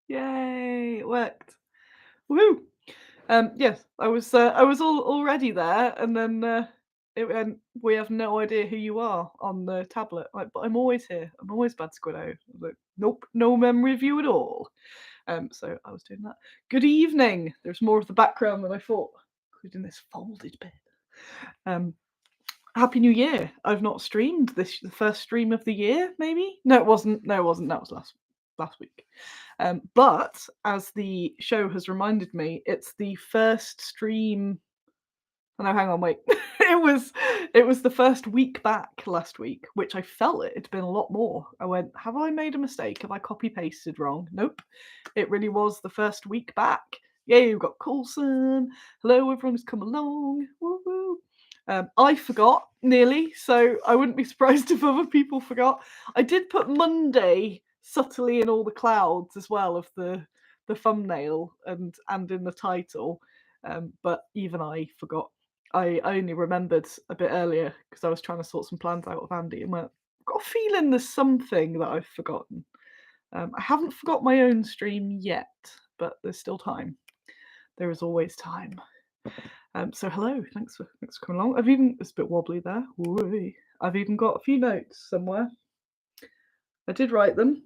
Yay, it worked. Woo! Yes, I was already there, and then it went. We have no idea who you are on the tablet. Like, but I'm always here. I'm always Bad Squiddo. I was like, nope, no memory of you at all. So I was doing that. Good evening. There's more of the background than I thought, including this folded bit. Um, Happy New Year. I've not streamed this the first stream of the year, maybe? No, it wasn't. No, it wasn't. That was last week. But as the show has reminded me, it's the first stream. Oh, no, hang on, wait. it was the first week back last week, which I felt it had been a lot more. I went, have I made a mistake? Have I copy pasted wrong? Nope. It really was the first week back. Yay, we've got Coulson. Hello, everyone's come along. Woo woo. I forgot nearly, so I wouldn't be surprised if other people forgot. I did put Monday subtly in all the clouds as well of the thumbnail and in the title, but even I forgot. I only remembered a bit earlier because I was trying to sort some plans out with Andy and went, I've got a feeling there's something that I've forgotten. I haven't forgot my own stream yet, but there's still time. There is always time. So hello, thanks for coming along. It's a bit wobbly there. Woo-wee. I've even got a few notes somewhere. I did write them.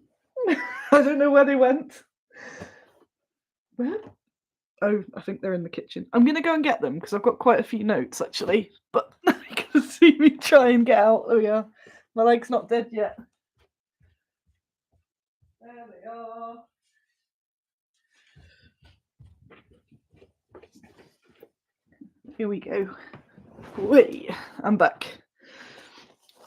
I don't know where they went. Where? Oh, I think they're in the kitchen. I'm going to go and get them because I've got quite a few notes actually. But you can see me try and get out. Oh yeah, my leg's not dead yet. There they are. Here we go. Whee, I'm back.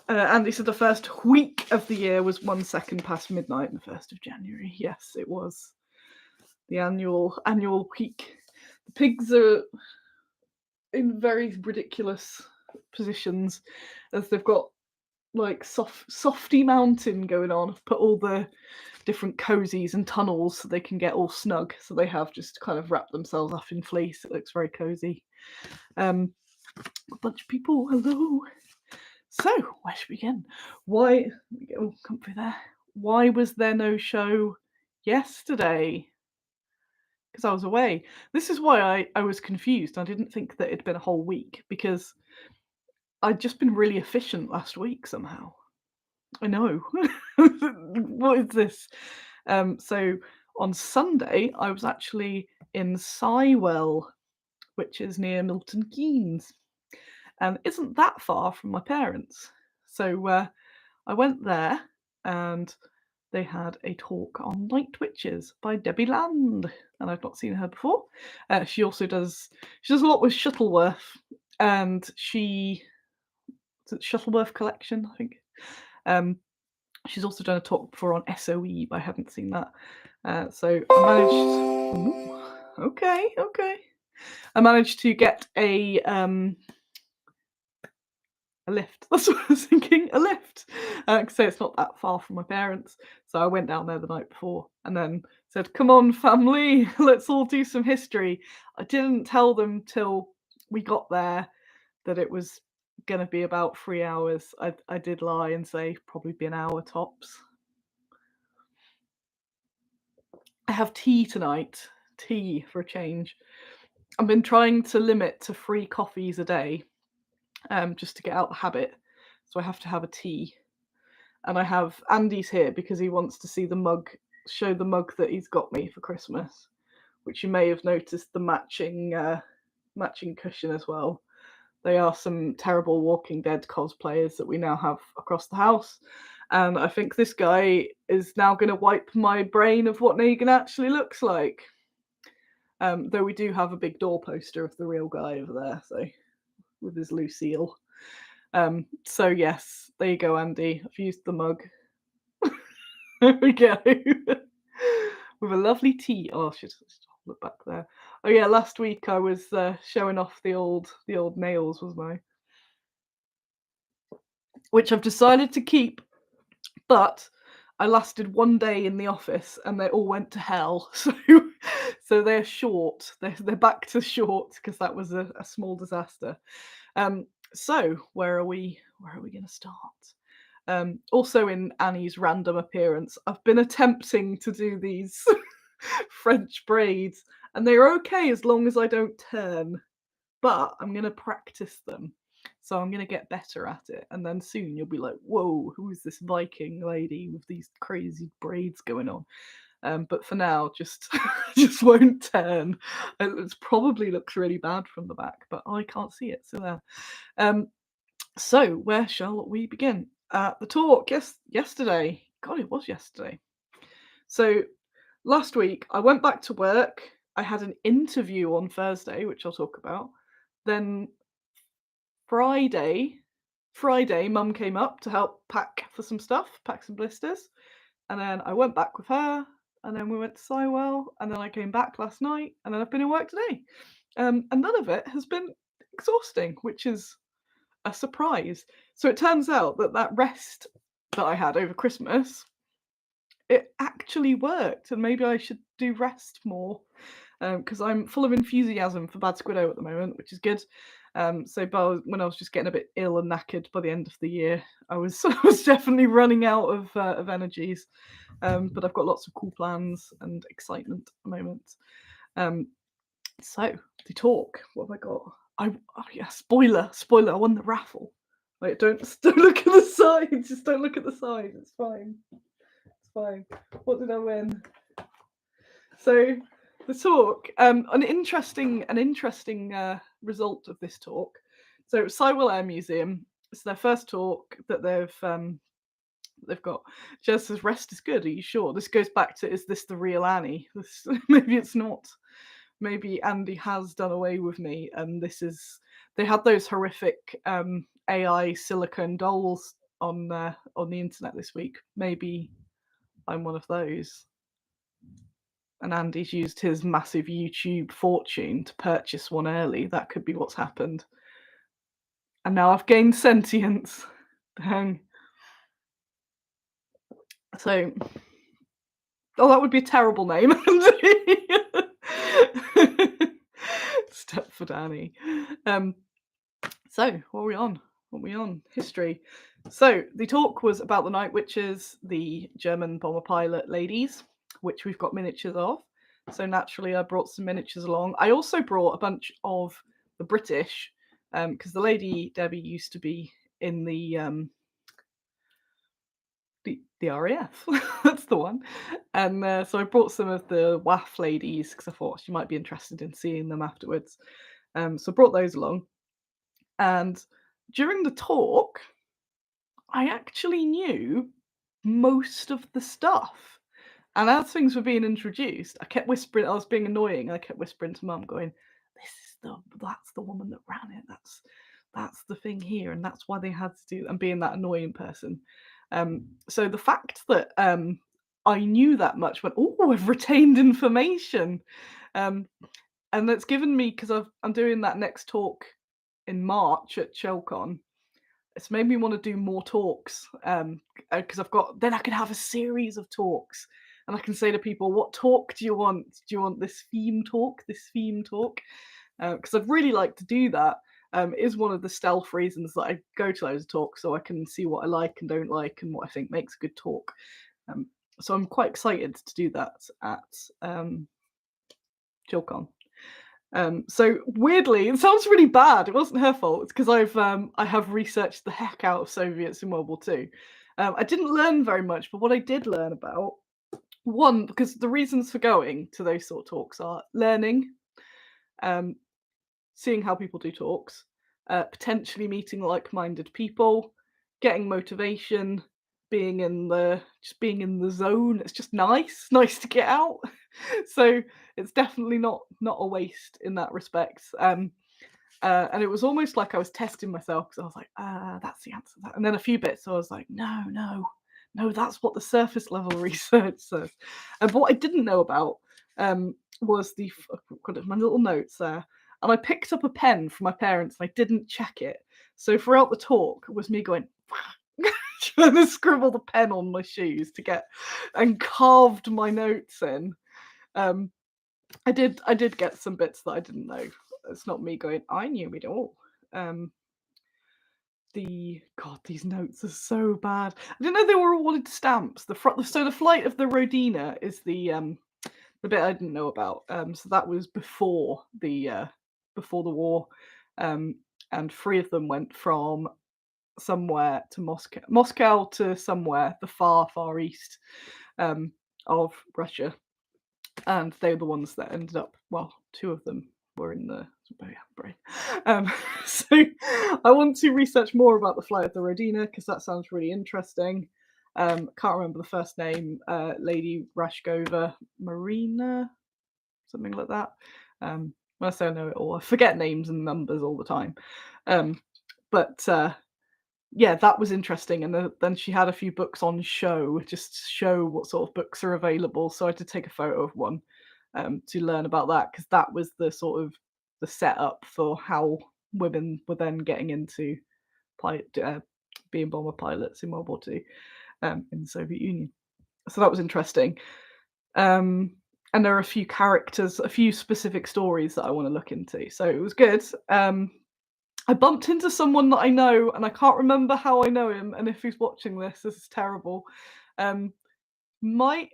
Andy said the first week of the year was 1 second past midnight, the 1st of January. Yes, it was the annual week. The pigs are in very ridiculous positions as they've got like softy mountain going on. I've put all the different cozies and tunnels so they can get all snug. So they have just kind of wrapped themselves up in fleece. It looks very cozy. A bunch of people. Hello. So where should we begin? Why? Oh, comfy there. Why was there no show yesterday? Because I was away. This is why I was confused. I didn't think that it'd been a whole week because I'd just been really efficient last week somehow. I know. What is this? So on Sunday, I was actually in Sywell, which is near Milton Keynes, and isn't that far from my parents. So I went there, and they had a talk on night twitches by Debbie Land, and I've not seen her before. She does a lot with Shuttleworth, and Shuttleworth Collection, I think. She's also done a talk before on SOE, but I haven't seen that. So I managed. Ooh, okay. I managed to get a lift. That's what I was thinking. A lift. So it's not that far from my parents. So I went down there the night before and then said, "Come on, family, let's all do some history." I didn't tell them till we got there that it was going to be about 3 hours. I did lie and say probably be an hour tops. I have tea tonight. Tea for a change. I've been trying to limit to 3 coffees a day, just to get out the habit. So I have to have a tea. And I have Andy's here because he wants to see the mug, show the mug that he's got me for Christmas, which you may have noticed the matching cushion as well. They are some terrible Walking Dead cosplayers that we now have across the house. And I think this guy is now going to wipe my brain of what Negan actually looks like. Though we do have a big door poster of the real guy over there, so with his Lucille. So yes, there you go, Andy. I've used the mug. There we go. With a lovely tea. Oh, I should look back there. Oh yeah, last week I was showing off the old nails, wasn't I? Which I've decided to keep, but I lasted 1 day in the office and they all went to hell. So they're short. They're back to short because that was a small disaster. So where are we going to start? Also in Annie's random appearance, I've been attempting to do these French braids, and they're okay as long as I don't turn. But I'm gonna practice them. So I'm gonna get better at it, and then soon you'll be like, "Whoa, who is this Viking lady with these crazy braids going on?" But for now, just just won't turn. It probably looks really bad from the back, but I can't see it. So there. So where shall we begin? The talk. Yes, yesterday. God, it was yesterday. So last week I went back to work. I had an interview on Thursday, which I'll talk about. Then Friday, Mum came up to help pack for some stuff, pack some blisters, and then I went back with her, and then we went to Sywell, and then I came back last night, and then I've been in work today. And none of it has been exhausting, which is a surprise. So it turns out that that rest that I had over Christmas, it actually worked, and maybe I should do rest more because I'm full of enthusiasm for Bad Squiddo at the moment, which is good. When I was just getting a bit ill and knackered by the end of the year, I was I was definitely running out of energies. But I've got lots of cool plans and excitement at the moment. Um, so the talk, what have I got? Yeah, spoiler! I won the raffle. Wait, don't look at the side. Just don't look at the side. It's fine. It's fine. What did I win? So the talk, an interesting result of this talk. So Sywell Air Museum. It's their first talk that they've got. Jez says, "Rest is good. Are you sure?" This goes back to, is this the real Annie? This, maybe it's not. Maybe Andy has done away with me, and this is. They had those horrific AI silicone dolls on the internet this week. Maybe I'm one of those. And Andy's used his massive YouTube fortune to purchase one early. That could be what's happened. And now I've gained sentience. Dang. So, that would be a terrible name. Stepford Annie. So, what are we on? History. So, the talk was about the Night Witches, the German bomber pilot ladies, which we've got miniatures of. So naturally, I brought some miniatures along. I also brought a bunch of the British, because the Lady Debbie used to be in the RAF. That's the one. And so I brought some of the WAF ladies because I thought she might be interested in seeing them afterwards. So I brought those along. And during the talk, I actually knew most of the stuff. And as things were being introduced, I kept whispering. I was being annoying. I kept whispering to Mum, going, that's the woman that ran it. That's the thing here, and that's why they had to do." And being that annoying person. So the fact that I knew that much, went, "Oh, I've retained information," and that's given me, because I'm doing that next talk in March at Chelcon. It's made me want to do more talks, because then I can have a series of talks, and I can say to people, "What talk do you want? Do you want this theme talk? This theme talk?" Because I'd really like to do that. It is one of the stealth reasons that I go to those talks, so I can see what I like and don't like, and what I think makes a good talk. So I'm quite excited to do that at Chilcon. So weirdly, it sounds really bad. It wasn't her fault. It's because I have researched the heck out of Soviets in World War II. I didn't learn very much, but what I did learn about, one, because the reasons for going to those sort of talks are learning, seeing how people do talks, potentially meeting like-minded people, getting motivation, being in the zone. It's just nice to get out. So it's definitely not a waste in that respect. And it was almost like I was testing myself, because I was like, that's the answer. And then a few bits, I was like, no, that's what the surface level research says. But what I didn't know about was my little notes there. And I picked up a pen from my parents, and I didn't check it. So throughout the talk was me going, trying to scribble the pen on my shoes and carved my notes in. I did get some bits that I didn't know. It's not me going, I knew it all. These notes are so bad. I didn't know they were awarded stamps. So the flight of the Rodina is the the bit I didn't know about. So that was before the war, um, and 3 of them went from somewhere to Moscow to somewhere, the far east, um, of Russia, and they were the ones that ended up. Well, 2 of them were in the brain. So I want to research more about the flight of the Rodina because that sounds really interesting. Can't remember the first name. Lady Rashkova Marina, something like that. When I say I know it all, I forget names and numbers all the time. But yeah, that was interesting. And then she had a few books on show, just to show what sort of books are available. So I had to take a photo of one to learn about that because that was the sort of the setup for how women were then getting into being bomber pilots in World War II in the Soviet Union. So that was interesting. And there are a few characters, a few specific stories that I want to look into. So it was good. I bumped into someone that I know, and I can't remember how I know him. And if he's watching this is terrible. Might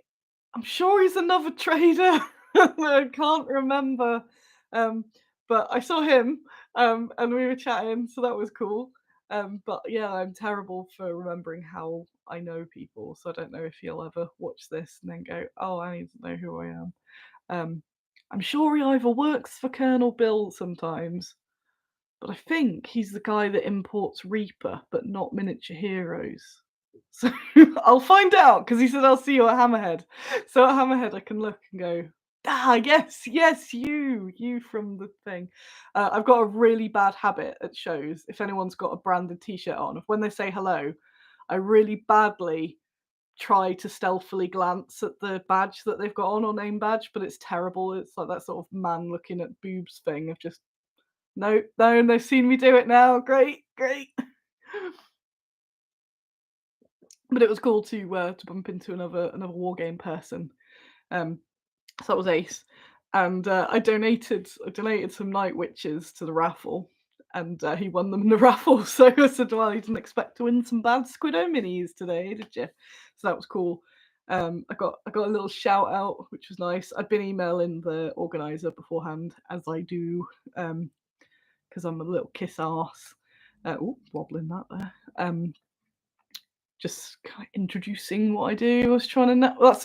I'm sure he's another trader. I can't remember. But I saw him, and we were chatting, so that was cool. But yeah, I'm terrible for remembering how I know people, so I don't know if he'll ever watch this and then go, "Oh, I need to know who I am." Um, I'm sure he either works for Colonel Bill sometimes, but I think he's the guy that imports Reaper, but not miniature heroes. So I'll find out because he said I'll see you at Hammerhead. So at Hammerhead, I can look and go, yes, yes, you from the thing. I've got a really bad habit at shows. If anyone's got a branded T-shirt on, if when they say hello, I really badly try to stealthily glance at the badge that they've got on or name badge, but it's terrible. It's like that sort of man looking at boobs thing of just no, no, they've seen me do it now. Great, great. But it was cool to bump into another war game person. So that was ace. And I donated some night witches to the raffle, and he won them in the raffle. So I said, "Well, you didn't expect to win some bad Squiddo minis today, did you?" So that was cool. I got a little shout out, which was nice. I'd been emailing the organizer beforehand, as I do, because I'm a little kiss ass. Wobbling that there. Just kind of introducing what I do. I was trying to that's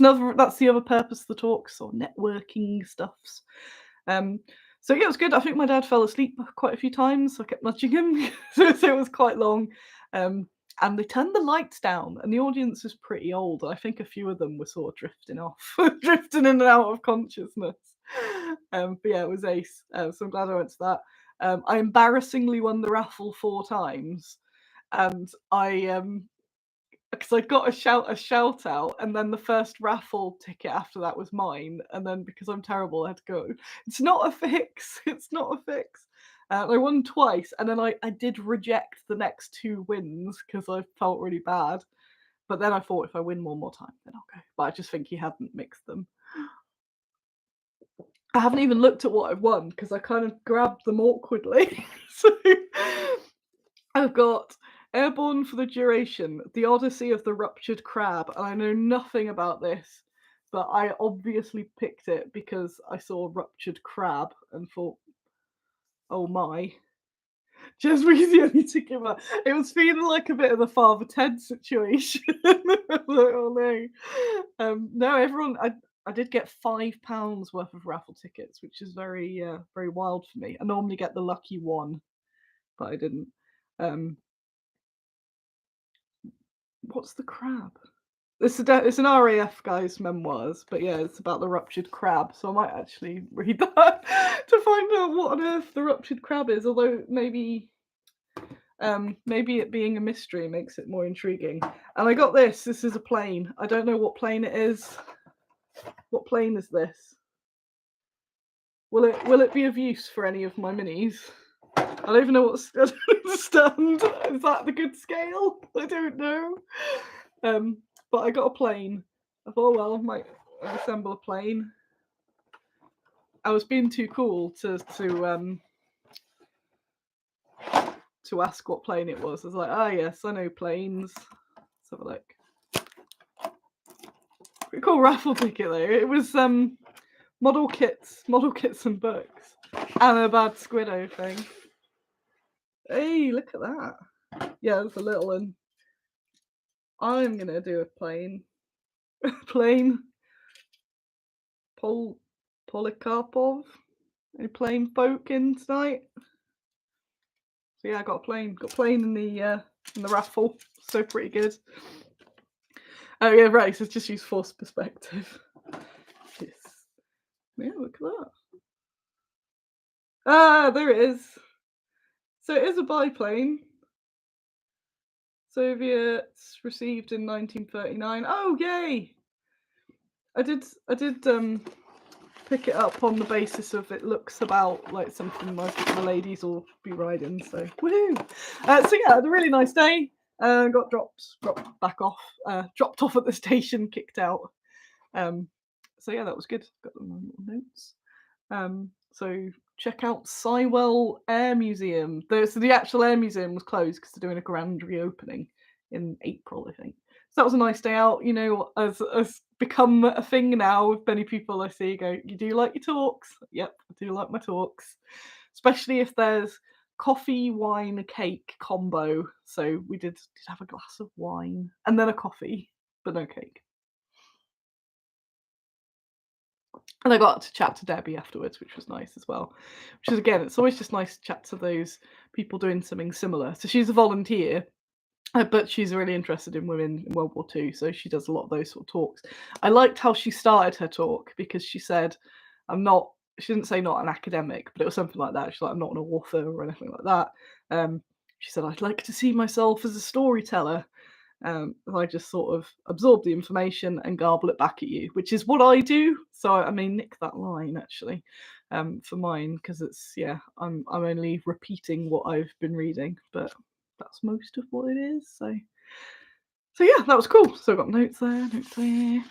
the other purpose of the talks or networking stuffs. So yeah, it was good. I think my dad fell asleep quite a few times, so I kept nudging him. So it was quite long. And they turned the lights down, and the audience was pretty old. I think a few of them were sort of drifting off, drifting in and out of consciousness. But yeah, it was ace. So I'm glad I went to that. I embarrassingly won the raffle 4 times, and I because I got a shout out, and then the first raffle ticket after that was mine, and then because I'm terrible, I had to go. It's not a fix. It's not a fix. I won twice, and then I did reject the next 2 wins because I felt really bad. But then I thought if I win one more time, then I'll go. But I just think he hadn't mixed them. I haven't even looked at what I've won because I kind of grabbed them awkwardly. So I've got Airborne for the Duration, The Odyssey of the Ruptured Crab, and I know nothing about this, but I obviously picked it because I saw Ruptured Crab and thought, oh my. Just really to give up. It was feeling like a bit of the Father Ted situation. Like, oh no. No, everyone I did get £5 worth of raffle tickets, which is very very wild for me. I normally get the lucky one, but I didn't. What's the crab? It's an RAF guy's memoirs, but yeah, it's about the ruptured crab. So I might actually read that to find out what on earth the ruptured crab is. Although maybe it being a mystery makes it more intriguing. And I got this. This is a plane. I don't know what plane it is. What plane is this? Will it be of use for any of my minis? I don't even know what I don't understand. Is that the good scale? I don't know. But I got a plane. I thought, well, I might assemble a plane. I was being too cool to ask what plane it was. I was like, ah, yes, I know planes. Let's have a look. Pretty cool raffle ticket though. It was model kits and books, and a bad Squiddo thing. Hey, look at that. Yeah, it's a little one. I'm gonna do a plain plain Polikarpov. A plain folk in tonight. So yeah, I got a plane in the raffle. So pretty good. Oh yeah, right. So it's just use force perspective. Yes. Yeah, look at that. Ah, there it is. So it is a biplane. Soviets received in 1939. Oh yay! I did pick it up on the basis of it looks about like something the ladies will be riding. So woohoo! So yeah, had a really nice day. Got dropped back off, dropped off at the station, kicked out. So yeah, that was good. Got my little notes. So check out Sywell Air Museum. So the actual air museum was closed because they're doing a grand reopening in April, I think. So that was a nice day out. You know, as become a thing now with many people I see go, you do like your talks? Yep, I do like my talks. Especially if there's coffee, wine, cake combo. So we did have a glass of wine and then a coffee, but no cake. And I got to chat to Debbie afterwards, which was nice as well. Which is again, it's always just nice to chat to those people doing something similar. So she's a volunteer, but she's really interested in women in World War II. So she does a lot of those sort of talks. I liked how she started her talk because she said, "I'm not." She didn't say not an academic, but it was something like that. She's like, "I'm not an author or anything like that." She said, "I'd like to see myself as a storyteller." I just sort of absorb the information and garble it back at you, which is what I do. So I may nick that line actually for mine because it's I'm only repeating what I've been reading, but that's most of what it is. So yeah, that was cool. So I got notes there, notes there.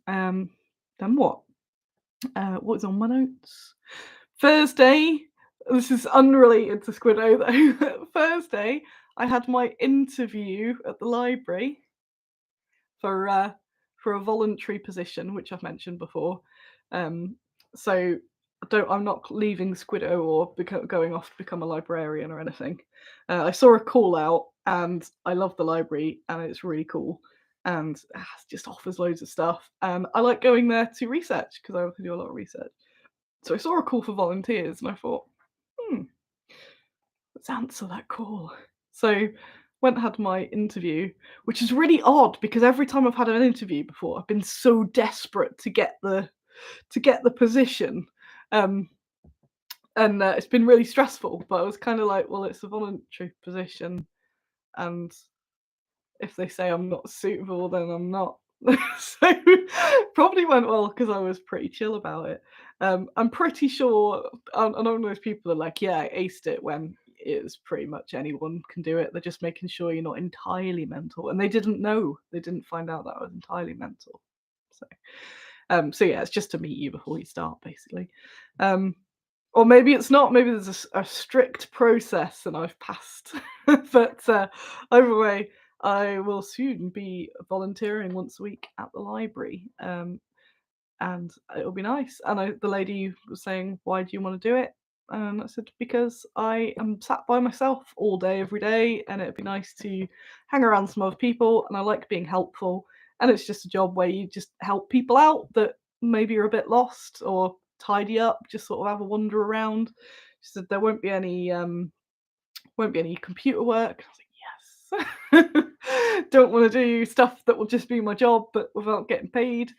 Then what? What was on my notes? Thursday. This is unrelated to Squiddo though. Thursday, I had my interview at the library for a voluntary position, which I've mentioned before. So I'm not leaving Squiddo or going off to become a librarian or anything. I saw a call out, and I love the library, and it's really cool, and it just offers loads of stuff. And I like going there to research because I also do a lot of research. So I saw a call for volunteers, and I thought, hmm, let's answer that call. So went and had my interview, which is really odd because every time I've had an interview before, I've been so desperate to get the position. Um, and it's been really stressful, but I was kind of like, well, it's a voluntary position, and if they say I'm not suitable, then I'm not. So probably went well because I was pretty chill about it. I'm pretty sure I'm one of those people that are like, yeah, I aced it when it's pretty much anyone can do it. They're just making sure you're not entirely mental, and they didn't know, they didn't find out that I was entirely mental. So yeah, it's just to meet you before you start, basically. Or maybe it's not. Maybe there's a strict process, and I've passed. But either way, I will soon be volunteering once a week at the library, and it'll be nice. And the lady was saying, "Why do you want to do it?" And I said, "Because I am sat by myself all day, every day, and it'd be nice to hang around some other people, and I like being helpful. And it's just a job where you just help people out that maybe are a bit lost or tidy up, just sort of have a wander around." She said there won't be any computer work. I was like, yes. Don't want to do stuff that will just be my job, but without getting paid.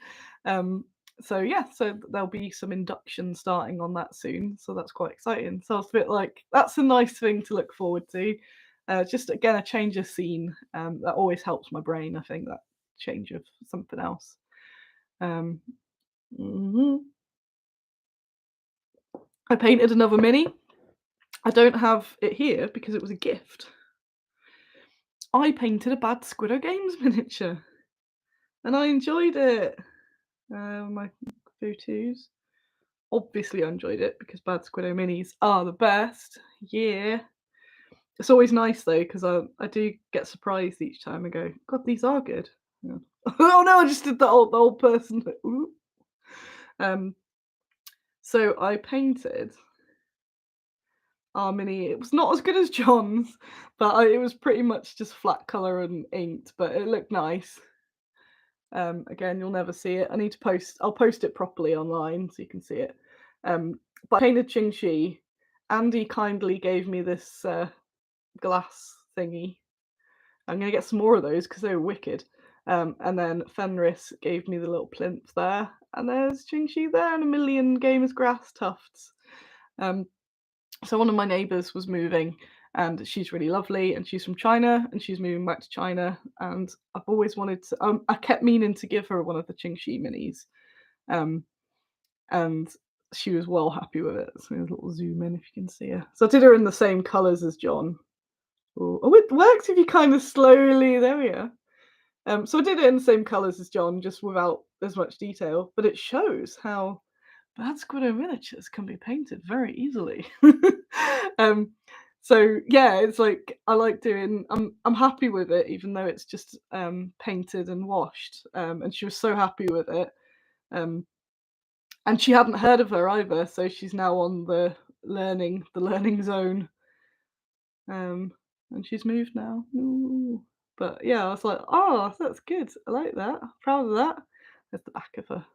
So yeah, so there'll be some induction starting on that soon. So that's quite exciting. So I was a bit like, that's a nice thing to look forward to. Just again, a change of scene. That always helps my brain. I think that change of something else. Um, mhm. I painted another mini. I don't have it here because it was a gift. I painted a bad Squiddo Games miniature, and I enjoyed it. My photos. Obviously, I enjoyed it because bad Squiddo minis are the best. Yeah. It's always nice though because I do get surprised each time. I go, God, these are good. Yeah. Oh no, I just did the old person. Ooh. Um, So I painted our mini. It was not as good as John's, but it was pretty much just flat color and inked, but it looked nice. Again, you'll never see it. I need to post. I'll post it properly online so you can see it. But I painted Ching Chi. Andy kindly gave me this glass thingy. I'm gonna get some more of those because they were wicked. And then Fenris gave me the little plinth there, and there's Ching Chi there, and a million Gamers grass tufts. Um, so one of my neighbours was moving, and she's really lovely, and she's from China, and she's moving back to China, and I've always wanted to. I kept meaning to give her one of the Ching Chi minis, um, and she was well happy with it. So a little zoom in if you can see her. So I did her in the same colours as John. Oh, it works if you kind of slowly. There we are. So I did it in the same colours as John, just without as much detail, but it shows how bad Squiddo miniatures can be painted very easily. um, so yeah, it's like I like doing. I'm happy with it, even though it's just painted and washed. And she was so happy with it. Um, and she hadn't heard of her either, so she's now on the learning zone. Um, and she's moved now. Ooh. But yeah, I was like, oh, that's good. I like that. Proud of that. There's the back of her.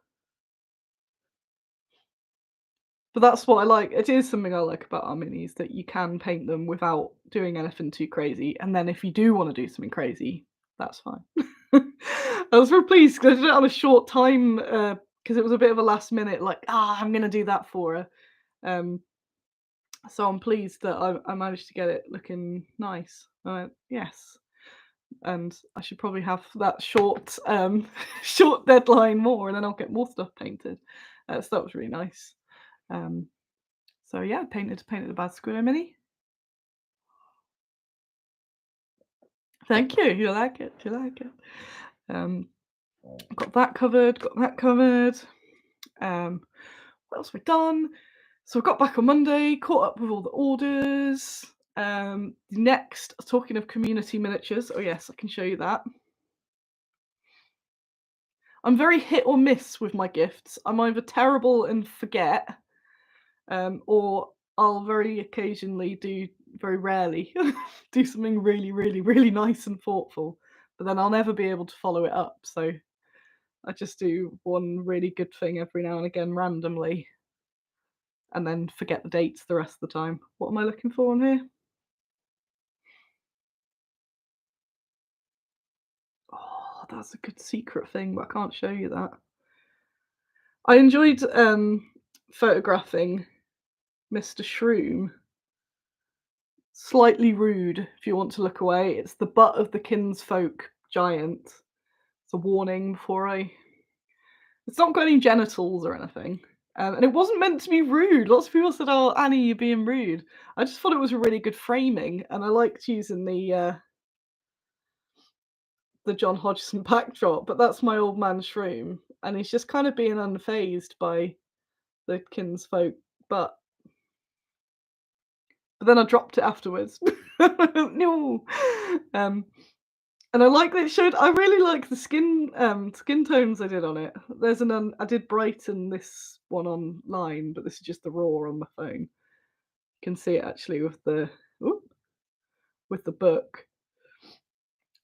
But that's what I like. It is something I like about our minis that you can paint them without doing anything too crazy. And then if you do want to do something crazy, that's fine. I was very pleased because I did it on a short time because it was a bit of a last minute, like, I'm going to do that for her. Um, so I'm pleased that I managed to get it looking nice. Yes. And I should probably have that short short deadline more, and then I'll get more stuff painted. So that was really nice. Um, so yeah, painted a bad Squiddo mini. Thank you. You like it? You like it? Um, got that covered. Got that covered. What else have we done? So I got back on Monday, caught up with all the orders. Next, talking of community miniatures. Oh yes, I can show you that. I'm very hit or miss with my gifts. I'm either terrible and forget, or I'll very occasionally very rarely do something really, really, really nice and thoughtful. But then I'll never be able to follow it up. So I just do one really good thing every now and again randomly, and then forget the dates the rest of the time. What am I looking for on here? Oh, that's a good secret thing, but I can't show you that. I enjoyed photographing Mr. Shroom. Slightly rude if you want to look away. It's the butt of the kinsfolk giant. It's a warning before I. It's not got any genitals or anything. And it wasn't meant to be rude. Lots of people said, "Oh, Annie, you're being rude." I just thought it was a really good framing, and I liked using the John Hodgson backdrop. But that's my old man Shroom, and he's just kind of being unfazed by the kinsfolk. But then I dropped it afterwards. No. Um, And I like that it showed. I really like the skin tones I did on it. I did brighten this one online, but this is just the raw on the phone. You can see it actually oop, with the book.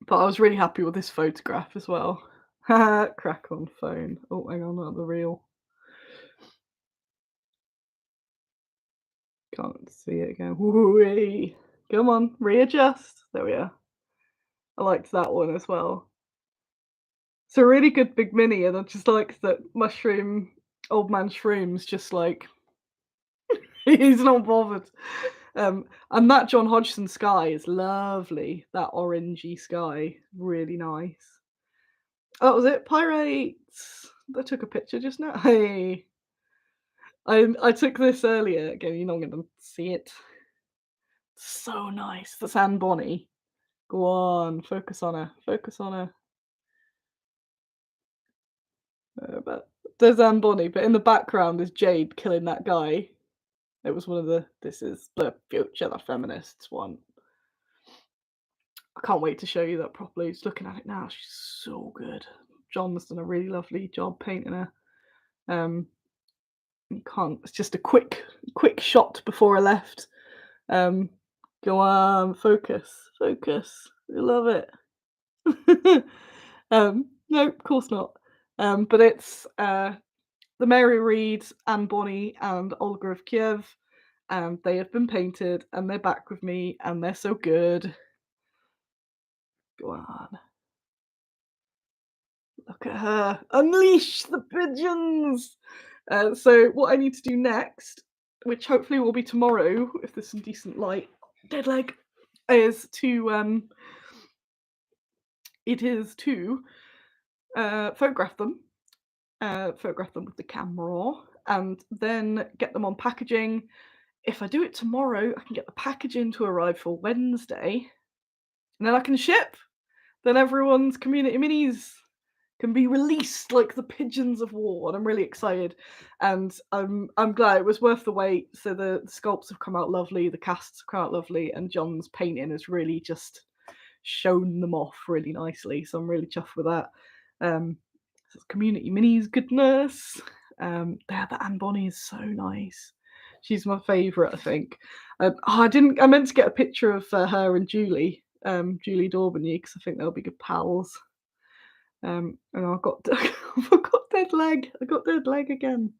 But I was really happy with this photograph as well. Crack on phone. Oh, hang on, not the real. Can't see it again. Woo-wee. Come on, readjust. There we are. I liked that one as well. It's a really good big mini, and I just like that old man Shroom's just like he's not bothered. And that John Hodgson sky is lovely. That orangey sky, really nice. Oh, that was it. Pirates. I took a picture just now. Hey, I took this earlier. Again, you're not going to see it. So nice. That's Anne Bonny. Go on, focus on her. Focus on her. But there's Anne Bonny, but in the background is Jade killing that guy. It was one of the. This is the future the feminists want. I can't wait to show you that properly. Just looking at it now, she's so good. John's done a really lovely job painting her. Um, You can't. It's just a quick shot before I left. Um, Go on, focus, focus. I love it. No, of course not. But it's the Mary Read, Anne Bonny, and Olga of Kiev, and they have been painted, and they're back with me, and they're so good. Go on. Look at her. Unleash the pigeons! So what I need to do next, which hopefully will be tomorrow, if there's some decent light, dead leg, is to photograph them, with the camera, and then get them on packaging. If I do it tomorrow, I can get the packaging to arrive for Wednesday, and then I can ship. Then everyone's community minis can be released like the pigeons of war, and I'm really excited. And I'm glad it was worth the wait. So the sculpts have come out lovely, the casts have come out lovely, and John's painting has really just shown them off really nicely. So I'm really chuffed with that. Community minis goodness. Yeah, the Anne Bonny is so nice. She's my favourite, I think. I meant to get a picture of her and Julie, Julie Daubigny, because I think they'll be good pals. And I've got I've got dead leg. I got dead leg again.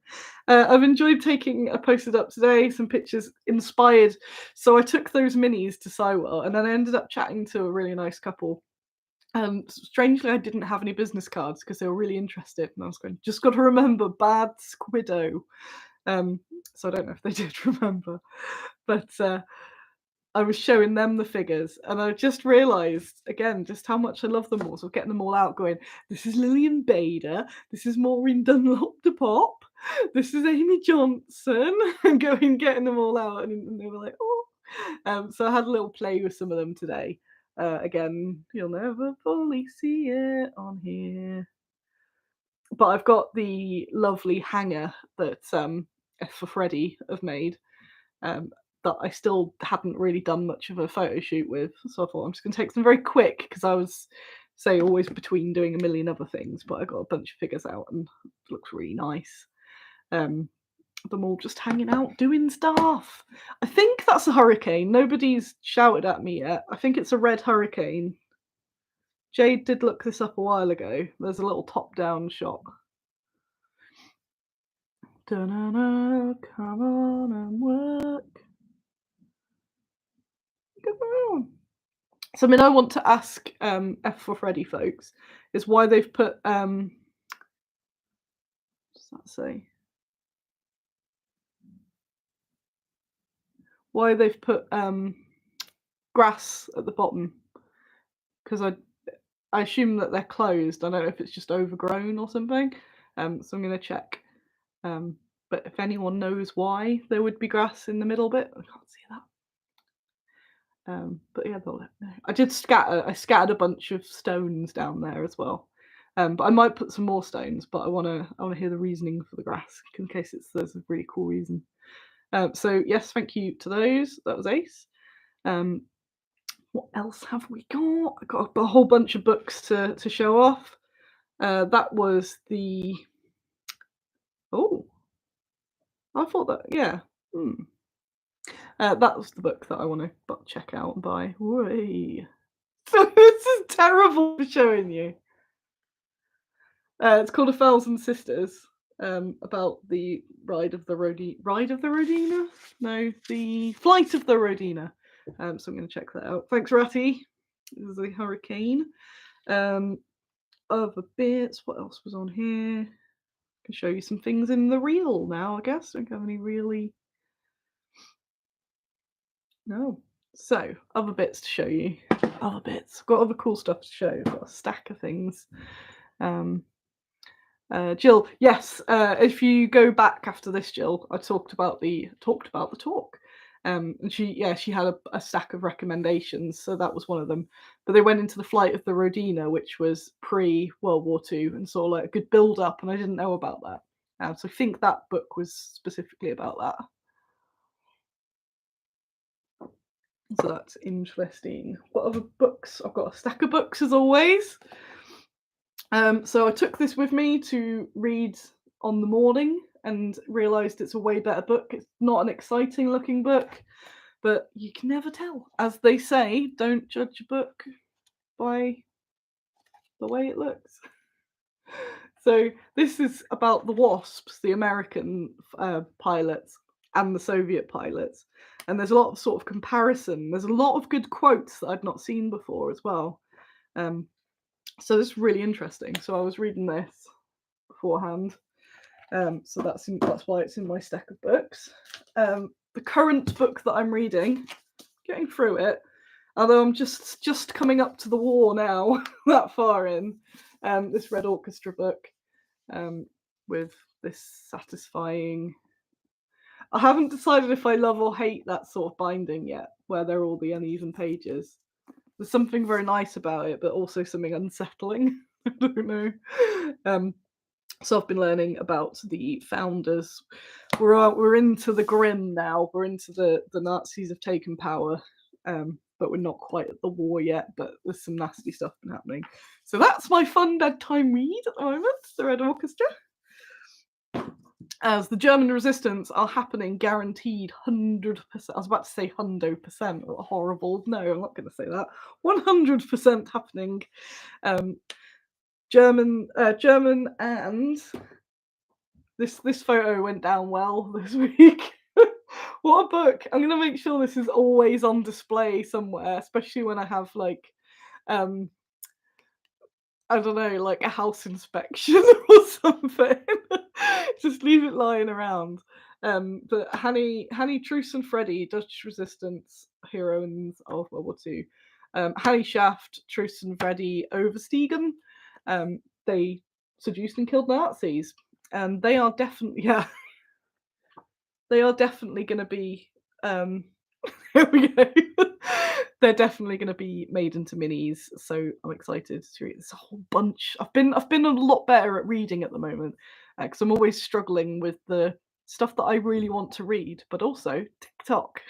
I've enjoyed taking. I posted up today some pictures inspired. So I took those minis to Sywell, and then I ended up chatting to a really nice couple. Strangely, I didn't have any business cards because they were really interested, and I was going, just got to remember bad Squiddo. So I don't know if they did remember, but I was showing them the figures, and I just realised again just how much I love them all. So getting them all out, going, this is Lillian Bader, this is Maureen Dunlop de Pop, this is Amy Johnson, and getting them all out, and they were like, oh. So I had a little play with some of them today. Again, you'll never fully see it on here. But I've got the lovely hanger that F for Freddy have made, that I still hadn't really done much of a photo shoot with. So I thought I'm just going to take them very quick because I was, say, always between doing a million other things. But I got a bunch of figures out and it looks really nice. Them all just hanging out doing stuff. I think that's a hurricane. Nobody's shouted at me yet. I think it's a red hurricane. Jade did look this up a while ago. There's a little top-down shot. Da-na-na, come on and work. Come on. Something I want to ask F for Freddy folks is why they've put what does that say? Why they've put grass at the bottom? Because I assume that they're closed. I don't know if it's just overgrown or something. So I'm going to check. But if anyone knows why there would be grass in the middle bit, I can't see that. But yeah, they'll let me know. I scattered a bunch of stones down there as well. But I might put some more stones, but I wanna hear the reasoning for the grass in case there's a really cool reason. So yes, thank you to those. That was ace. What else have we got? I got a whole bunch of books to show off. That was the I thought that yeah. That was the book that I want to check out and buy. Whey. This is terrible for showing you. It's called A Thousand Sisters. About the ride of the Rodina? No, the flight of the Rodina. So I'm going to check that out. Thanks, Ratty. This is a hurricane. Other bits. What else was on here? I can show you some things in the reel now, I guess. Don't have any really. No. So, other bits to show you. Other bits. Got other cool stuff to show. Got a stack of things. Jill, yes. If you go back after this, Jill, I talked about the talk. And she had a stack of recommendations, so that was one of them. But they went into the flight of the Rodina, which was pre World War II, and saw like a good build up, and I didn't know about that. So I think that book was specifically about that. So that's interesting. What other books? I've got a stack of books as always. So I took this with me to read on the morning and realised it's a way better book. It's not an exciting looking book, but you can never tell. As they say, don't judge a book by the way it looks. So this is about the Wasps, the American pilots, and the Soviet pilots. And there's a lot of sort of comparison. There's a lot of good quotes that I'd not seen before as well. So this is really interesting. So I was reading this beforehand. So that's why it's in my stack of books. The current book that I'm reading, getting through it, although I'm just coming up to the war now, that far in, this Red Orchestra book, with this satisfying. I haven't decided if I love or hate that sort of binding yet, where they're all the uneven pages. There's something very nice about it, but also something unsettling. I don't know. So I've been learning about the founders. We're into the grim now. We're into the Nazis have taken power, but we're not quite at the war yet. But there's some nasty stuff been happening. So that's my fun bedtime read at the moment. The Red Orchestra. As the German resistance are happening, guaranteed 100%. I was about to say 100%. Horrible. No, I'm not going to say that. 100% happening. German and this photo went down well this week. What a book. I'm gonna make sure this is always on display somewhere, especially when I have like I don't know, like a house inspection or something. Just leave it lying around. But Hanny Truce and Freddy, Dutch resistance heroines of World War II. Hanny Shaft, Truce and Freddy Oversteegen. They seduced and killed Nazis, and they are definitely they are definitely going to be. Here we go. They're definitely going to be made into minis, so I'm excited to read this a whole bunch. I've been a lot better at reading at the moment because I'm always struggling with the stuff that I really want to read, but also TikTok.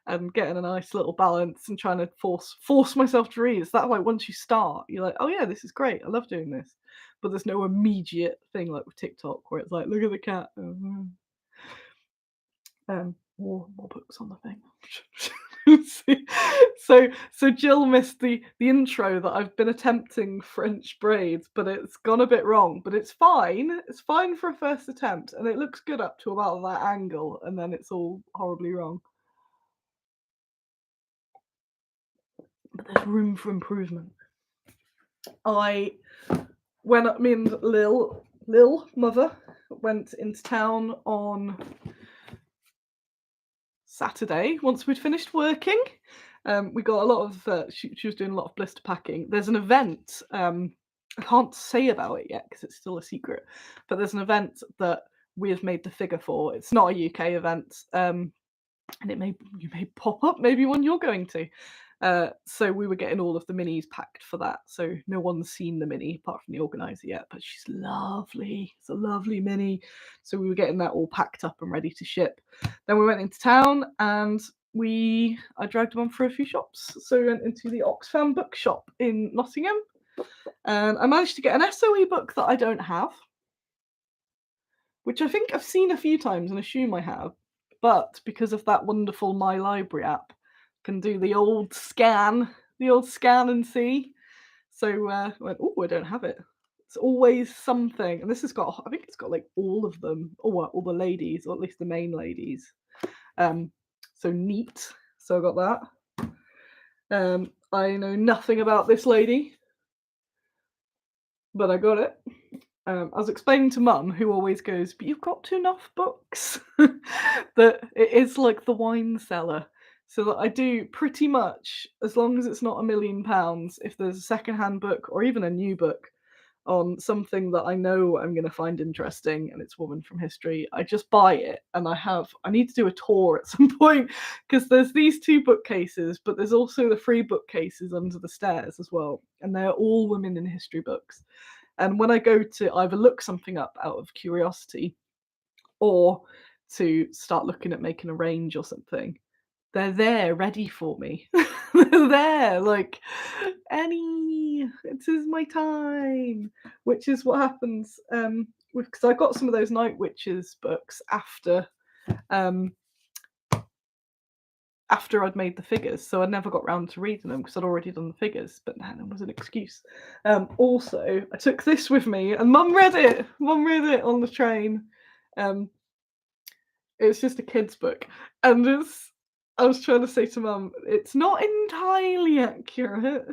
And getting a nice little balance and trying to force myself to read. It's that like once you start, you're like, oh yeah, this is great. I love doing this. But there's no immediate thing like with TikTok where it's like, look at the cat. More books on the thing. so Jill missed the intro that I've been attempting French braids, but it's gone a bit wrong. But it's fine. It's fine for a first attempt, and it looks good up to about that angle, and then it's all horribly wrong. But there's room for improvement. Me and Lil mother went into town on Saturday once we'd finished working. We got a lot of she was doing a lot of blister packing. There's an event, I can't say about it yet because it's still a secret, but there's an event that we have made the figure for. It's not a UK event, and you may pop up maybe one you're going to. So we were getting all of the minis packed for that. So no one's seen the mini apart from the organizer yet, but she's lovely. It's a lovely mini. So we were getting that all packed up and ready to ship. Then we went into town and I dragged them on for a few shops. So we went into the Oxfam bookshop in Nottingham, and I managed to get an SOE book that I don't have, which I think I've seen a few times and assume I have. But because of that wonderful My Library app, can do the old scan and see. So I went, oh, I don't have it. It's always something. And this has got, I think it's got like all of them, or all the ladies, or at least the main ladies. So neat. So I got that. I know nothing about this lady, but I got it. I was explaining to Mum, who always goes, but you've got enough books, that it is like the wine cellar. So that I do pretty much, as long as it's not £1 million, if there's a secondhand book or even a new book on something that I know I'm going to find interesting and it's Woman from History, I just buy it. And I need to do a tour at some point because there's these 2 bookcases, but there's also the 3 bookcases under the stairs as well. And they're all women in history books. And when I go to either look something up out of curiosity or to start looking at making a range or something, they're there ready for me. They're there like, Annie, it is my time, which is what happens because I got some of those Night Witches books after I'd made the figures, so I never got round to reading them because I'd already done the figures. But no, that was an excuse. Also, I took this with me, and Mum read it. Mum read it on the train. It's just a kid's book, and I was trying to say to Mum, it's not entirely accurate.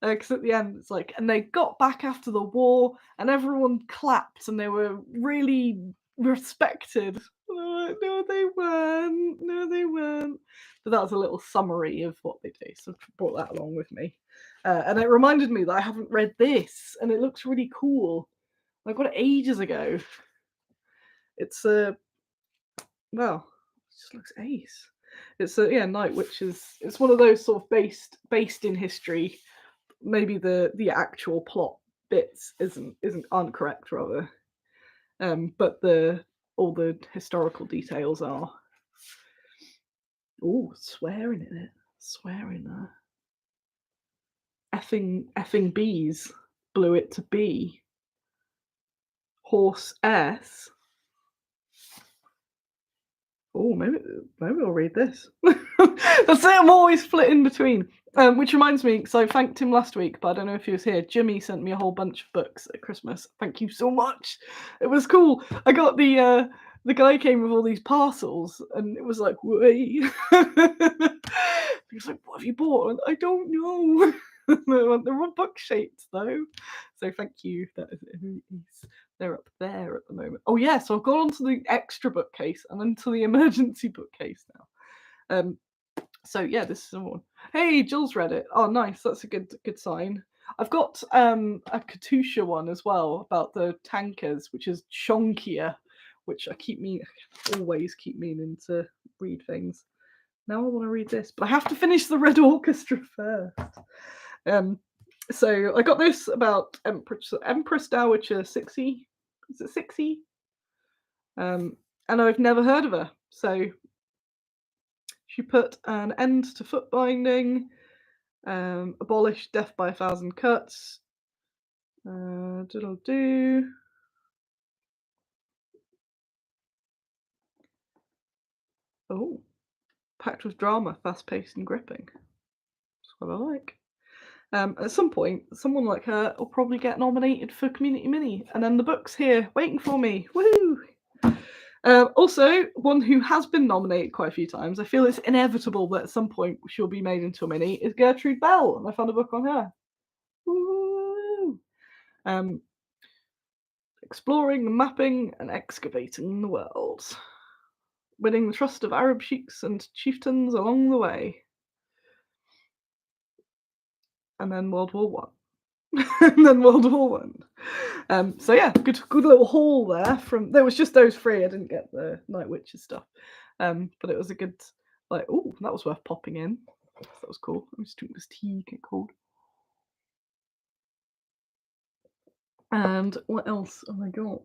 Because at the end it's like, and they got back after the war, and everyone clapped, and they were really respected. No, they weren't. No, they weren't. But that was a little summary of what they do. So I brought that along with me, and it reminded me that I haven't read this, and it looks really cool. I got it ages ago. It's well, it just looks ace. It's Night Witches. It's one of those sort of based in history. Maybe the actual plot bits aren't correct rather, but all the historical details are. Oh, swearing in it, swearing there. Effing bees blew it to B. Horse S. Oh, maybe I'll read this. That's it. I'm always split in between. Which reminds me, so I thanked him last week, but I don't know if he was here. Jimmy sent me a whole bunch of books at Christmas. Thank you so much. It was cool. I got the guy came with all these parcels, and it was like, wait. He was like, what have you bought? And I don't know. They're all book shaped though. So thank you. They're up there at the moment. Oh yeah, so I've gone onto the extra bookcase and into the emergency bookcase now. So yeah, this is one. Hey, Jules read it. Oh, nice. That's a good sign. I've got a Katusha one as well about the tankers, which is chonkier, which I always keep meaning to read things. Now I want to read this, but I have to finish the Red Orchestra first. So I got this about Empress Dowager Cixi. Is it Cixi? And I've never heard of her. So she put an end to foot binding, abolished death by 1,000 cuts. Diddle-do. Oh, packed with drama, fast-paced and gripping. That's what I like. At some point, someone like her will probably get nominated for Community Mini, and then the book's here waiting for me. Woohoo! Also, one who has been nominated quite a few times, I feel it's inevitable that at some point she'll be made into a mini, is Gertrude Bell, and I found a book on her. Woo! Exploring, mapping, and excavating the world. Winning the trust of Arab sheiks and chieftains along the way. And then World War One. And then World War One. So yeah, good little haul there. There was just those three. I didn't get the Night Witches stuff, but it was a good that was worth popping in. That was cool. I'm just drinking this tea, get cold. And what else? Oh my god,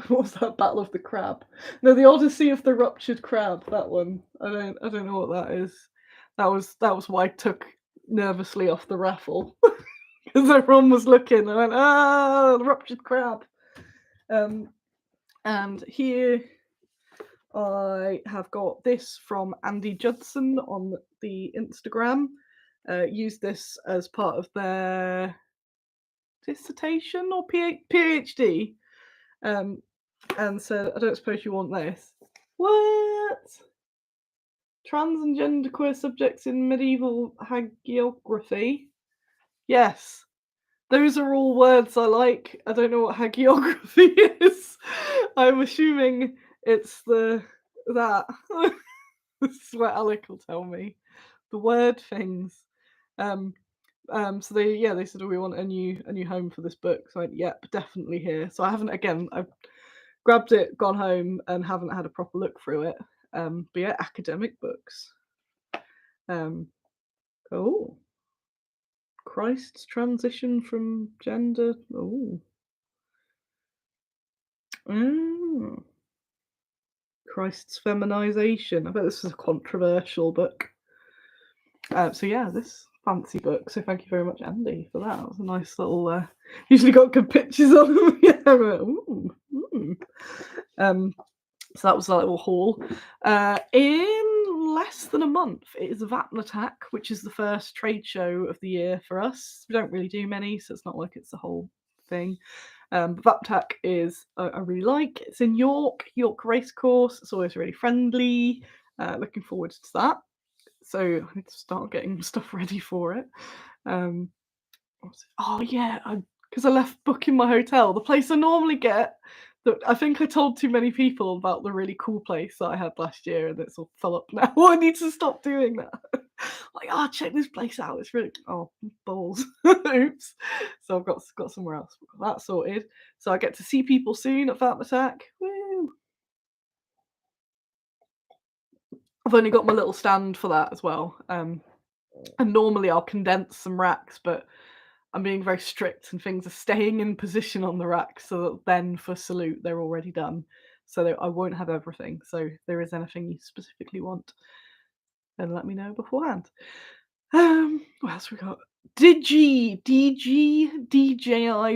what was that? Battle of the Crab? No, the Odyssey of the Ruptured Crab. That one. I don't know what that is. That was why I took nervously off the raffle. Because everyone was looking, I went, the Ruptured Crab. And here I have got this from Andy Judson on the Instagram. Used this as part of their dissertation or PhD. And said, I don't suppose you want this. What? Trans and genderqueer subjects in medieval hagiography? Yes. Those are all words I like. I don't know what hagiography is. I'm assuming it's that. This is what Alec will tell me. The word things. So they said, we want a new home for this book. So I went, yep, definitely here. So I've grabbed it, gone home, and haven't had a proper look through it. But yeah, academic books. Christ's transition from gender. Christ's feminization. I bet this is a controversial book. So yeah, this fancy book. So thank you very much, Andy, for that. It was a nice little. Usually got good pictures of them. Yeah, ooh, ooh. So that was a little haul. In less than a month, it is VAPNATAC, which is the first trade show of the year for us. We don't really do many, so it's not like it's the whole thing. But VAPNATAC is I really like. It's in York Racecourse. It's always really friendly. Looking forward to that. So I need to start getting stuff ready for it. Oh yeah, because I left booking my hotel. The place I normally get. I think I told too many people about the really cool place that I had last year, and it's all full up now. I need to stop doing that. Like, check this place out. It's really balls. Oops. So I've got somewhere else. Got that sorted. So I get to see people soon at Fat Attack. Woo! I've only got my little stand for that as well. And normally I'll condense some racks, but I'm being very strict and things are staying in position on the rack so that then for Salute they're already done. So I won't have everything. So if there is anything you specifically want, then let me know beforehand. What else we got? DJI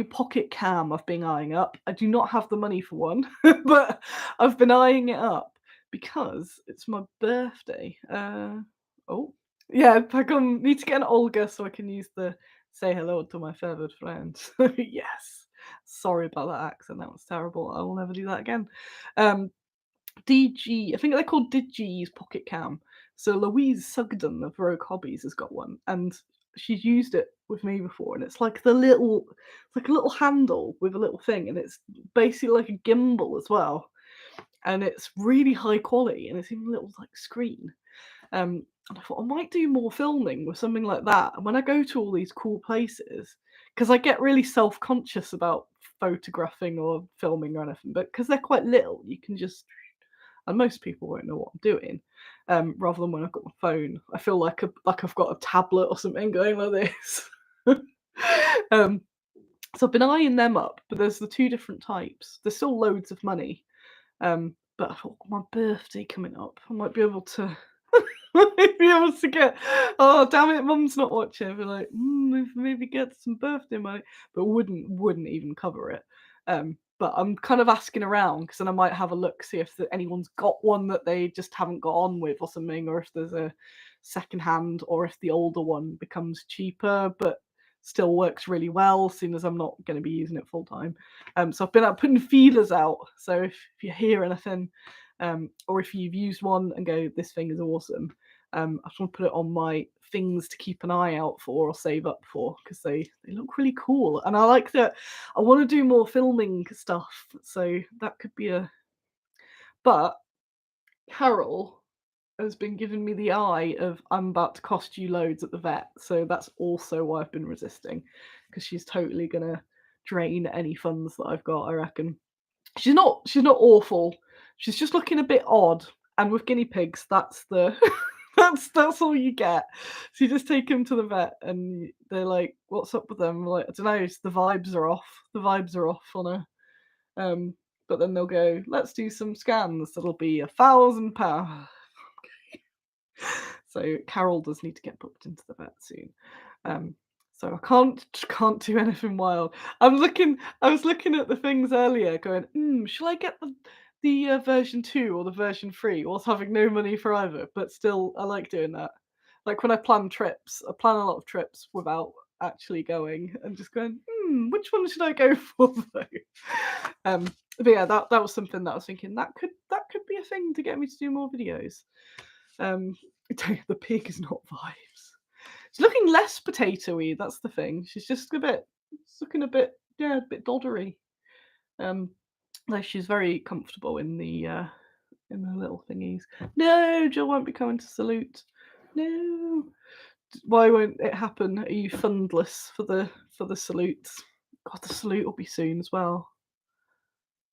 Pocket Cam I've been eyeing up. I do not have the money for one, but I've been eyeing it up because it's my birthday. Oh, yeah, need to get an Olga so I can use the say hello to my feathered friends. Yes. Sorry about that accent. That was terrible. I will never do that again. I think they're called DJI's Pocket Cam. So Louise Sugden of Rogue Hobbies has got one, and she's used it with me before, and it's like a little handle with a little thing, and it's basically like a gimbal as well, and it's really high quality, and it's even a little like screen. And I thought I might do more filming with something like that. And when I go to all these cool places, because I get really self-conscious about photographing or filming or anything, but because they're quite little, you can just and most people won't know what I'm doing. Rather than when I've got my phone, I feel like I've got a tablet or something going like this. um, so I've been eyeing them up, but there's the two different types. There's still loads of money, but I thought my birthday coming up, I might be able to. Might be able to get. Oh damn it, Mum's not watching. I'd be like, maybe get some birthday money, but wouldn't even cover it. But I'm kind of asking around because then I might have a look, see if anyone's got one that they just haven't got on with or something, or if there's a second hand, or if the older one becomes cheaper but still works really well, seeing as I'm not going to be using it full time. So I've been out putting feelers out. So if you hear anything, or if you've used one and go, this thing is awesome, I just want to put it on my things to keep an eye out for or save up for because they look really cool. And I like that. I want to do more filming stuff. So that could be But Carol has been giving me the eye of I'm about to cost you loads at the vet. So that's also why I've been resisting because she's totally going to drain any funds that I've got, I reckon. She's not awful. She's just looking a bit odd. And with guinea pigs, that's the that's all you get. So you just take them to the vet and they're like, what's up with them? Like, I don't know, the vibes are off. The vibes are off on her. But then they'll go, let's do some scans. It'll be £1,000. So Carol does need to get booked into the vet soon. So I can't do anything wild. I was looking at the things earlier, going, shall I get the version 2 or the version 3, whilst having no money for either? But still, I like doing that. Like when I plan trips, I plan a lot of trips without actually going and just going, which one should I go for though? But yeah, that was something that I was thinking that could be a thing to get me to do more videos. The pig is not vibes. She's looking less potatoey. That's the thing. She's just looking a bit doddery. Though she's very comfortable in the little thingies. No, Jill won't be coming to Salute. No. Why won't it happen? Are you fundless for the Salutes? God, the Salute will be soon as well.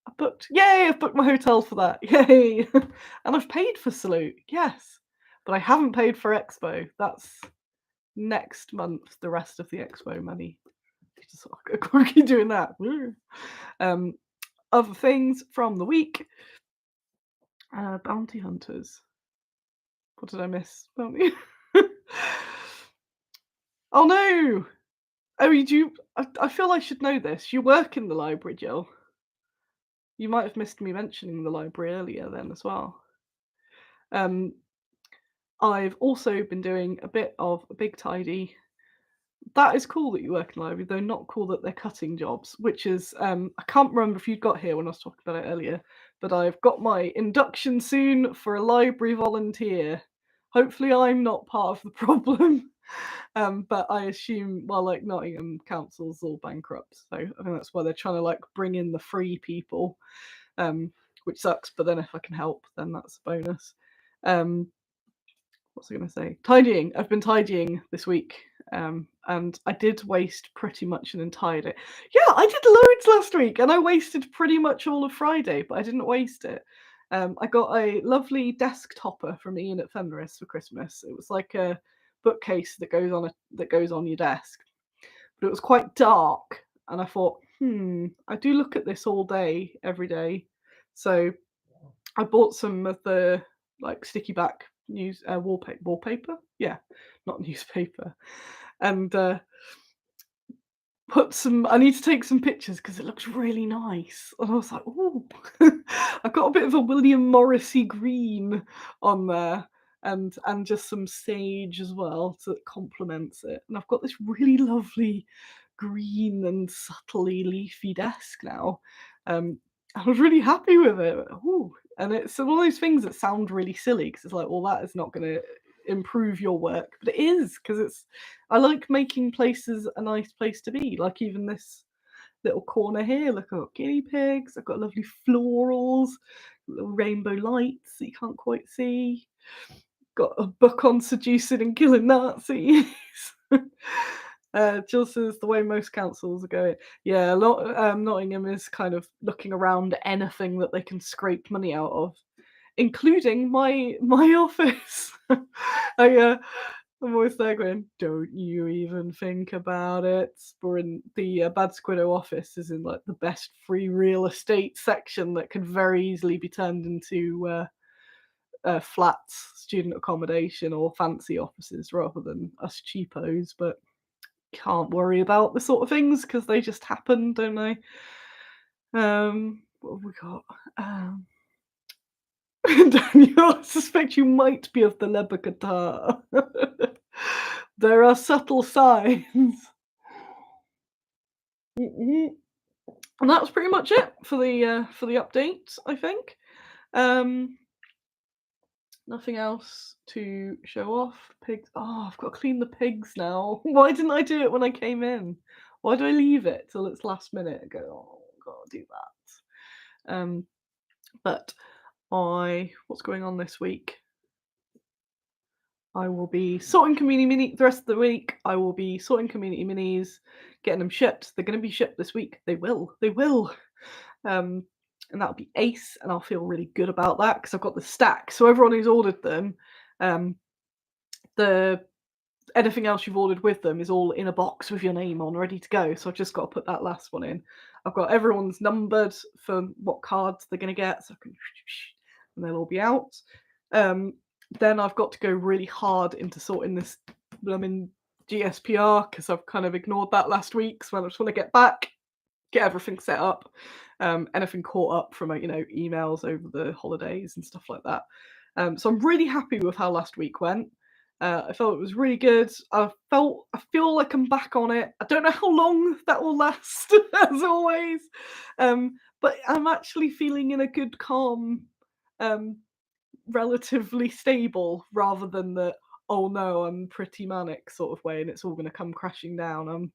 I've booked my hotel for that. Yay! And I've paid for Salute. Yes. But I haven't paid for Expo. That's next month, the rest of the Expo money. Just quirky doing that. Other things from the week. Bounty hunters. What did I miss? Bounty. Oh no! Oh, you do. I feel I should know this. You work in the library, Jill. You might have missed me mentioning the library earlier then as well. Um, I've also been doing a bit of a big tidy. That is cool that you work in the library, though not cool that they're cutting jobs, which is I can't remember if you got here when I was talking about it earlier, but I've got my induction soon for a library volunteer. Hopefully I'm not part of the problem. But I assume, well, like Nottingham Council's all bankrupt, so I think that's why they're trying to like bring in the free people, which sucks. But then if I can help, then that's a bonus. Um, what's I going to say? Tidying. I've been tidying this week, and I did waste pretty much an entire day. Yeah, I did loads last week, and I wasted pretty much all of Friday, but I didn't waste it. I got a lovely desk topper from Ian at Fenris for Christmas. It was like a bookcase that goes on your desk, but it was quite dark, and I thought, I do look at this all day, every day, so I bought some of the like sticky back news wallpaper, yeah, not newspaper, and put some. I need to take some pictures because it looks really nice. And I was like, oh, I've got a bit of a William Morrissey green on there, and just some sage as well that complements it. And I've got this really lovely green and subtly leafy desk now. I was really happy with it. Ooh. And it's one of those things that sound really silly because it's like, well, that is not going to improve your work, but it is because it's. I like making places a nice place to be. Like even this little corner here. Look, I've got guinea pigs. I've got lovely florals, little rainbow lights that you can't quite see. Got a book on seducing and killing Nazis. Jill says the way most councils are going. Yeah, a lot. Nottingham is kind of looking around at anything that they can scrape money out of, including my office. I'm always there going, don't you even think about it. We're in the Bad Squiddo office is in like the best free real estate section that could very easily be turned into flats, student accommodation, or fancy offices rather than us cheapos. But can't worry about the sort of things because they just happen, don't they? What have we got? Daniel, I suspect you might be of the leather guitar. There are subtle signs. And that's pretty much it for the update, I think. Um, nothing else to show off. Pigs. Oh, I've got to clean the pigs now. Why didn't I do it when I came in? Why do I leave it till it's last minute and go, oh, I've got to do that? But what's going on this week? I will be sorting community mini the rest of the week. I will be sorting community minis, getting them shipped. They're going to be shipped this week. They will. They will. And that'll be ace, and I'll feel really good about that because I've got the stack. So everyone who's ordered them, the anything else you've ordered with them is all in a box with your name on, ready to go. So I've just got to put that last one in. I've got everyone's numbered for what cards they're going to get, so I can, and they'll all be out. Then I've got to go really hard into sorting this blooming GSPR because I've kind of ignored that last week. So I just want to get back, get everything set up, anything caught up from emails over the holidays and stuff like that. So I'm really happy with how last week went. I felt it was really good. I feel like I'm back on it. I don't know how long that will last, as always, but I'm actually feeling in a good, calm, relatively stable, rather than the oh no, I'm pretty manic sort of way, and it's all going to come crashing down.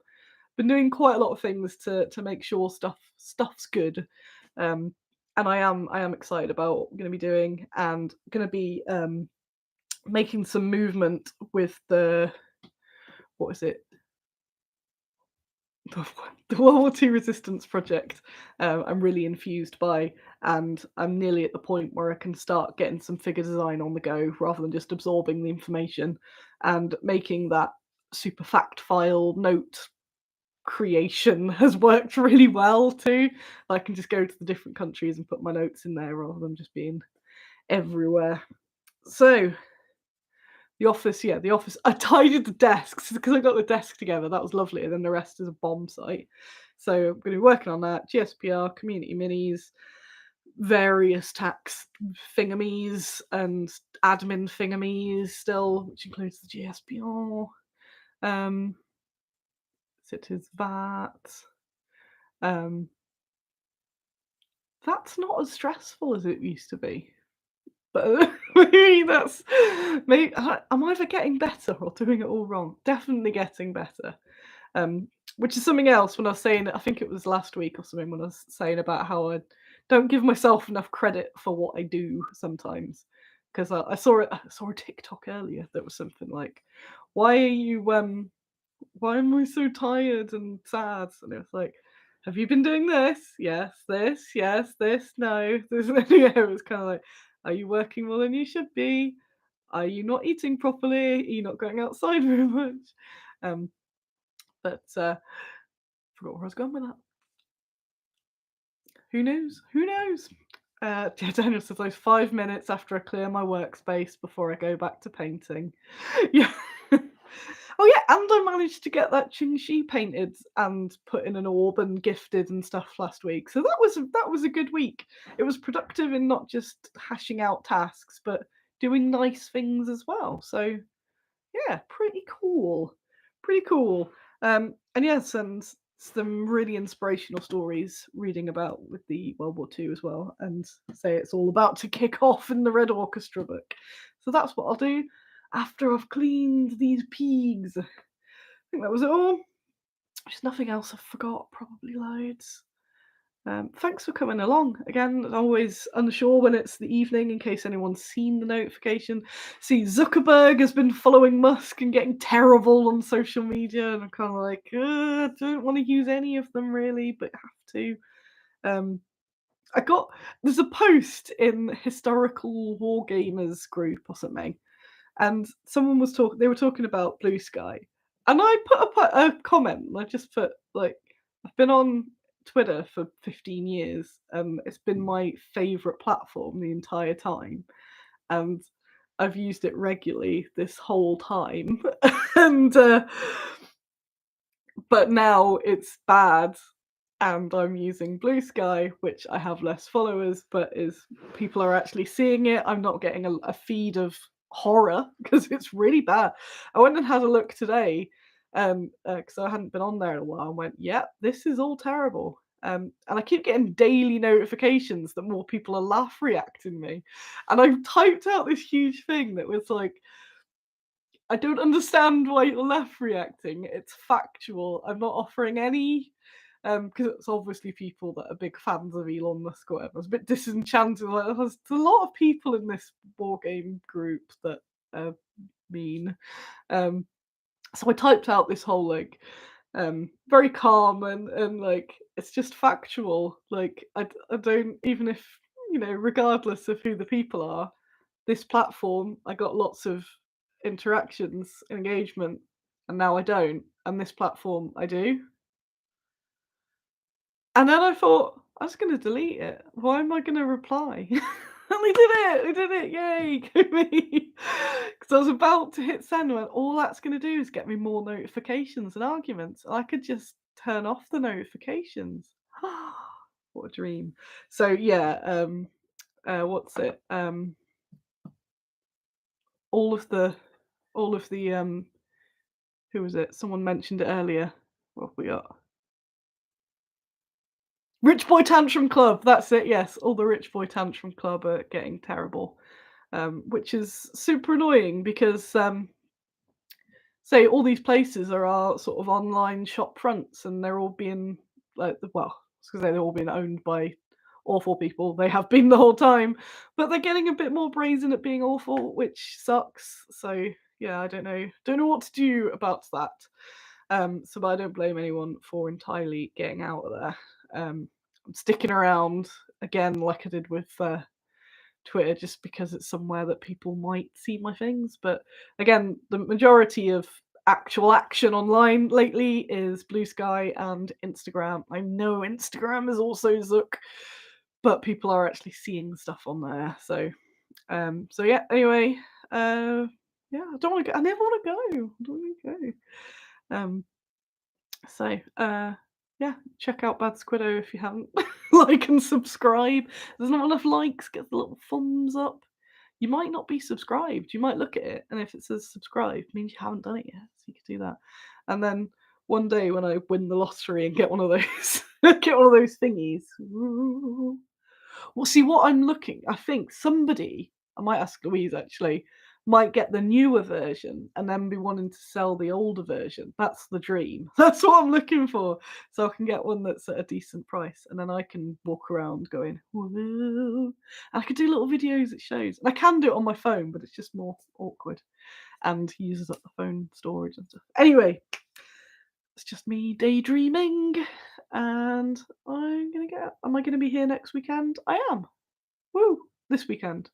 Been doing quite a lot of things to make sure stuff's good, and I am excited about what we're going to be doing, and going to be making some movement with the what is it the World War II resistance project. I'm really infused by, and I'm nearly at the point where I can start getting some figure design on the go rather than just absorbing the information, and making that super fact file note creation has worked really well too. I can just go to the different countries and put my notes in there rather than just being everywhere. So The office, yeah, the office. I tidied the desks because I got the desk together. That was lovely. And then the rest is a bomb site. So I'm going to be working on that. GSPR, community minis, various tax thingamies and admin thingamies still, which includes the GSPR. It is that. Um, that's not as stressful as it used to be. But maybe that's maybe I'm either getting better or doing it all wrong. Definitely getting better. Um, which is something else when I was saying, I think it was last week or something, when I was saying about how I don't give myself enough credit for what I do sometimes. Because I saw a TikTok earlier that was something like, "Why are you why am I so tired and sad?" And it was like, "Have you been doing this? Yes, this, yes, this, no, this." Yeah, it was kind of like, "Are you working more than you should be? Are you not eating properly? Are you not going outside very much?" Um, but forgot where I was going with that. Who knows? Who knows? Yeah, Daniel says those 5 minutes after I clear my workspace before I go back to painting. Yeah. Oh yeah, and I managed to get that Qingxi painted and put in an orb and gifted and stuff last week. So that was a good week. It was productive in not just hashing out tasks, but doing nice things as well. So yeah, pretty cool. Pretty cool. And yes, and some really inspirational stories reading about with the World War II as well, and say it's all about to kick off in the Red Orchestra book. So that's what I'll do after I've cleaned these pigs. I think that was it all. There's nothing else I forgot, probably loads. Thanks for coming along. Again, always unsure when it's the evening in case anyone's seen the notification. See, Zuckerberg has been following Musk and getting terrible on social media, and I'm kind of like, I don't want to use any of them really, but have to. Um, I got there's a post in historical wargamers group or something, and someone was talking. They were talking about Blue Sky, and I put up a comment. And I just put like, I've been on Twitter for 15 years. It's been my favorite platform the entire time, and I've used it regularly this whole time. And but now it's bad, and I'm using Blue Sky, which I have less followers, but is people are actually seeing it. I'm not getting a feed of horror because it's really bad. I went and had a look today, because I hadn't been on there in a while, and went, "Yep, this is all terrible." And I keep getting daily notifications that more people are laugh reacting me, and I've typed out this huge thing that was like, I don't understand why you're left reacting. It's factual. I'm not offering any, because it's obviously people that are big fans of Elon Musk or whatever. I was a bit disenchanted. Like, there's a lot of people in this war game group that are mean. Um, so I typed out this whole like, very calm and like it's just factual. Like I don't, even if regardless of who the people are, this platform, I got lots of interactions, engagement, and now I don't. And this platform, I do. And then I thought, I was going to delete it. Why am I going to reply? And we did it. We did it. Yay. Go me. Because I was about to hit send, and went, all that's going to do is get me more notifications and arguments. And I could just turn off the notifications. What a dream. So, yeah. What's it? All of the who was it? Someone mentioned it earlier. What have we got? Rich Boy Tantrum Club. That's it. Yes, all the Rich Boy Tantrum Club are getting terrible, which is super annoying because say all these places are our sort of online shop fronts, and they're all being like, well, because they're all being owned by awful people. They have been the whole time, but they're getting a bit more brazen at being awful, which sucks. So yeah, I don't know what to do about that. But I don't blame anyone for entirely getting out of there. I'm sticking around again, like I did with Twitter, just because it's somewhere that people might see my things. But again, the majority of actual action online lately is Blue Sky and Instagram. I know Instagram is also ZUCC, but people are actually seeing stuff on there. So yeah. Anyway, Yeah, I don't want to go. I never want to go. I don't want to go. So, yeah, check out Bad Squiddo if you haven't. Like and subscribe. There's not enough likes. Get the little thumbs up. You might not be subscribed. You might look at it, and if it says subscribe, it means you haven't done it yet. So you could do that. And then one day when I win the lottery and get one of those, get one of those thingies. Well, see what I'm looking. I think somebody. I might ask Louise actually. Might get the newer version and then be wanting to sell the older version. That's the dream. That's what I'm looking for. So I can get one that's at a decent price, and then I can walk around going, "Whoa." And I could do little videos it shows. And I can do it on my phone, but it's just more awkward and uses up the phone storage and stuff. Anyway, it's just me daydreaming, and I'm gonna get. Am I gonna be here next weekend? I am. Woo! This weekend.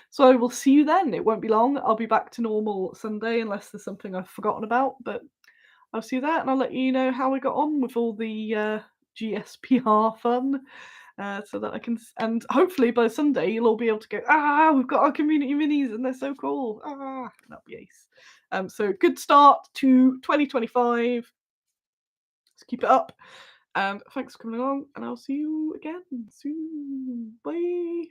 So I will see you then. It won't be long. I'll be back to normal Sunday unless there's something I've forgotten about. But I'll see you there, and I'll let you know how I got on with all the GSPR fun, so that I can. And hopefully by Sunday you'll all be able to go. Ah, we've got our community minis, and they're so cool. Ah, that'll be ace. So good start to 2025. Let's keep it up. And thanks for coming along, and I'll see you again soon. Bye.